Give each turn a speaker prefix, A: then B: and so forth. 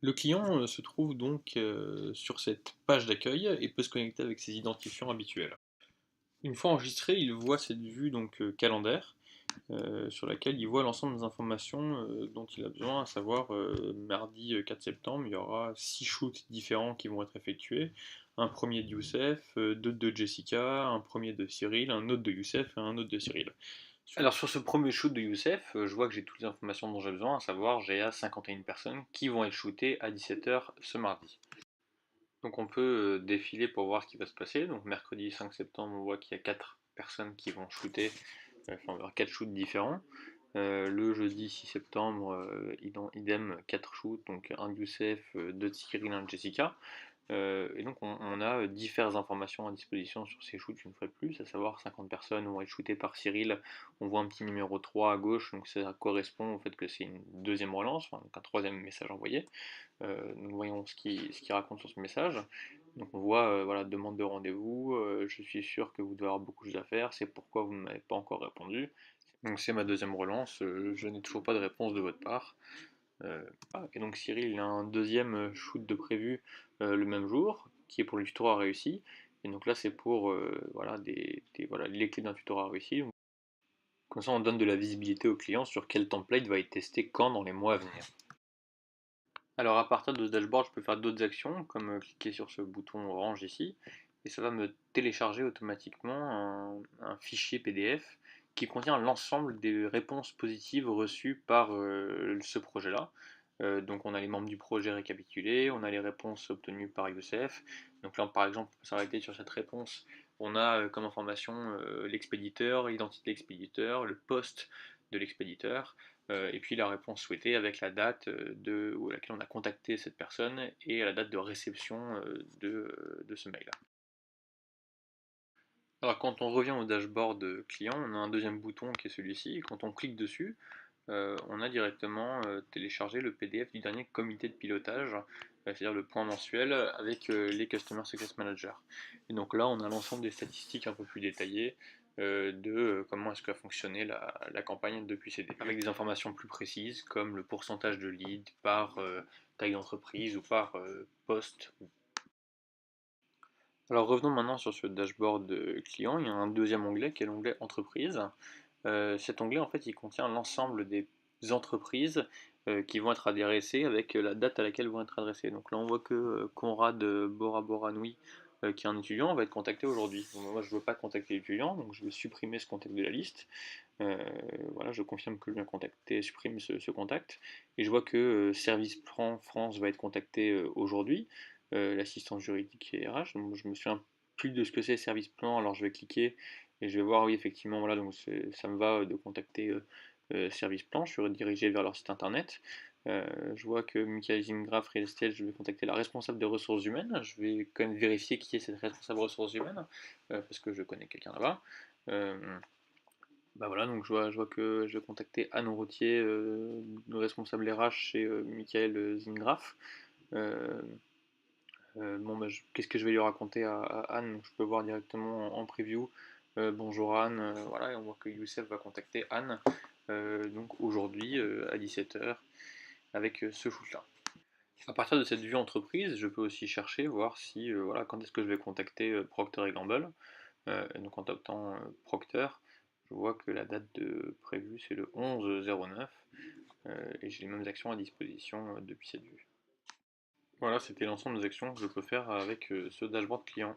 A: Le client se trouve donc sur cette page d'accueil et peut se connecter avec ses identifiants habituels. Une fois enregistré, il voit cette vue donc calendaire sur laquelle il voit l'ensemble des informations dont il a besoin, à savoir mardi 4 septembre, il y aura 6 shoots différents qui vont être effectués. Un premier de Youssef, deux de Jessica, un premier de Cyril, un autre de Youssef et un autre de Cyril.
B: Alors sur ce premier shoot de Youssef, je vois que j'ai toutes les informations dont j'ai besoin, à savoir j'ai à 51 personnes qui vont être shootées à 17h ce mardi. Donc on peut défiler pour voir ce qui va se passer. Donc mercredi 5 septembre, on voit qu'il y a 4 personnes qui vont shooter, enfin on va avoir 4 shoots différents. Le jeudi 6 septembre, idem 4 shoots, donc un de Youssef, 2 de Cyril, un de Jessica. Et donc on a diverses informations à disposition sur ces shoots une fois de plus, à savoir 50 personnes vont être shootées par Cyril, on voit un petit numéro 3 à gauche, donc ça correspond au fait que c'est une deuxième relance, enfin, donc un troisième message envoyé. Nous voyons ce qu'il raconte sur ce message. Donc on voit, voilà, demande de rendez-vous, je suis sûr que vous devez avoir beaucoup de choses à faire, c'est pourquoi vous ne m'avez pas encore répondu. Donc c'est ma deuxième relance, je n'ai toujours pas de réponse de votre part. Et donc Cyril il a un deuxième shoot de prévu le même jour, qui est pour le tutorat réussi. Et donc là c'est pour voilà, voilà, les clés d'un tutorat réussi. Comme ça on donne de la visibilité au client sur quel template va être testé quand dans les mois à venir. Alors à partir de ce dashboard je peux faire d'autres actions, comme cliquer sur ce bouton orange ici, et ça va me télécharger automatiquement un fichier PDF qui contient l'ensemble des réponses positives reçues par ce projet-là. Donc on a les membres du projet récapitulés, on a les réponses obtenues par Youssef. Donc là par exemple on peut s'arrêter sur cette réponse. On a comme information l'expéditeur, l'identité de l'expéditeur, le poste de l'expéditeur, et puis la réponse souhaitée avec la date à laquelle on a contacté cette personne et la date de réception de ce mail. Alors quand on revient au dashboard client, on a un deuxième bouton qui est celui-ci, et quand on clique dessus, on a directement téléchargé le PDF du dernier comité de pilotage, c'est-à-dire le point mensuel avec les Customer Success Managers. Et donc là, on a l'ensemble des statistiques un peu plus détaillées de comment est-ce qu'a fonctionné la campagne depuis ses débuts, avec des informations plus précises comme le pourcentage de leads par taille d'entreprise ou par poste. Alors revenons maintenant sur ce dashboard client, il y a un deuxième onglet qui est l'onglet entreprise. Cet onglet, en fait, il contient l'ensemble des entreprises qui vont être adressées avec la date à laquelle vont être adressées. Donc là, on voit que Conrad Bora Bora Nui, qui est un étudiant, va être contacté aujourd'hui. Donc, moi, je ne veux pas contacter l'étudiant, donc je vais supprimer ce contact de la liste. Euh, voilà, je confirme que je viens contacter, supprime ce contact. Et je vois que Service Plan France va être contacté aujourd'hui, l'assistance juridique et RH. Donc, je me souviens plus de ce que c'est Service Plan, alors je vais cliquer et je vais voir, oui, effectivement, voilà, donc ça me va de contacter Service Plan, je suis redirigé vers leur site internet. Je vois que Michael Zingraf, Real Estate, je vais contacter la responsable des ressources humaines. Je vais quand même vérifier qui est cette responsable des ressources humaines, parce que je connais quelqu'un là-bas. Bah voilà, donc je vois que je vais contacter Anne Routier, le responsable RH chez Michael Zingraf. Euh, bon, bah, qu'est-ce que je vais lui raconter à Anne? Donc, je peux voir directement en preview. Bonjour Anne, voilà, et on voit que Youssef va contacter Anne donc aujourd'hui à 17h avec ce shoot-là. À partir de cette vue entreprise, je peux aussi chercher, voir si, voilà, quand est-ce que je vais contacter Procter et Gamble. Et donc en contactant Procter, je vois que la date de prévue c'est le 11/09 et j'ai les mêmes actions à disposition depuis cette vue. Voilà, c'était l'ensemble des actions que je peux faire avec ce dashboard client.